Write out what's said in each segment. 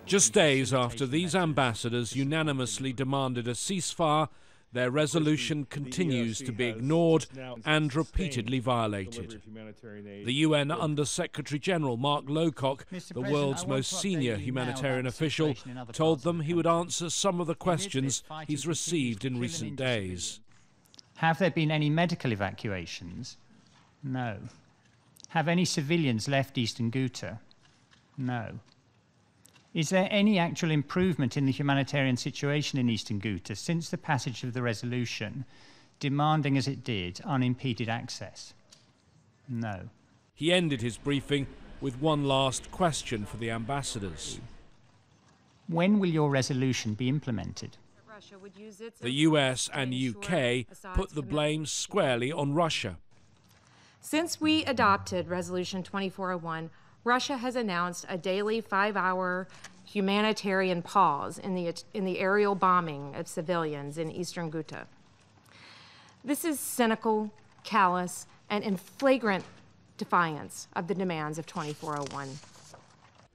Just days after these ambassadors unanimously demanded a ceasefire, their resolution continues to be ignored and repeatedly violated. The UN Under-Secretary-General Mark Lowcock, the world's most senior humanitarian official, told them he would answer some of the questions he's received in recent days. Have there been any medical evacuations? No. Have any civilians left Eastern Ghouta? No. Is there any actual improvement in the humanitarian situation in Eastern Ghouta since the passage of the resolution, demanding as it did unimpeded access? No. He ended his briefing with one last question for the ambassadors. When will your resolution be implemented? The US and UK put the blame squarely on Russia. Since we adopted Resolution 2401, Russia has announced a daily 5-hour humanitarian pause in the aerial bombing of civilians in Eastern Ghouta. This is cynical, callous, and in flagrant defiance of the demands of 2401.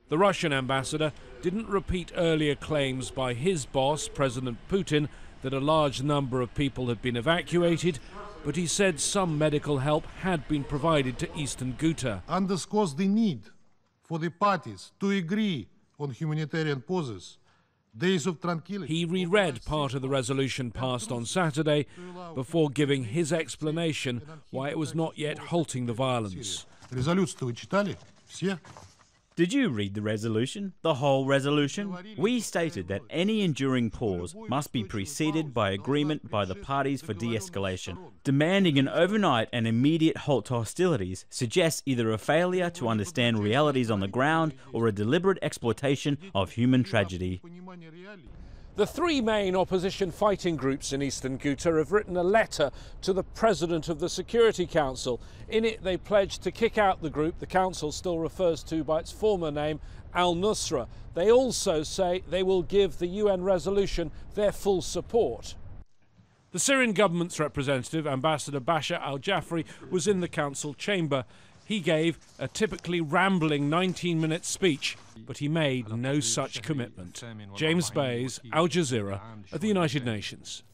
The Russian ambassador didn't repeat earlier claims by his boss, President Putin, that a large number of people had been evacuated, but he said some medical help had been provided to Eastern Ghouta. Underscores the need for the parties to agree on humanitarian pauses, days of tranquility. He reread part of the resolution passed on Saturday before giving his explanation why it was not yet halting the violence. Резолюцию-то вы читали? Все? Did you read the resolution? The whole resolution? We stated that any enduring pause must be preceded by agreement by the parties for de-escalation. Demanding an overnight and immediate halt to hostilities suggests either a failure to understand realities on the ground or a deliberate exploitation of human tragedy. The three main opposition fighting groups in Eastern Ghouta have written a letter to the President of the Security Council. In it, they pledged to kick out the group the Council still refers to by its former name, Al-Nusra. They also say they will give the UN resolution their full support. The Syrian government's representative, Ambassador Bashar al-Jafri, was in the Council chamber. He gave a typically rambling 19-minute speech, but he made no such commitment. James Bays, Al Jazeera, at the United Nations.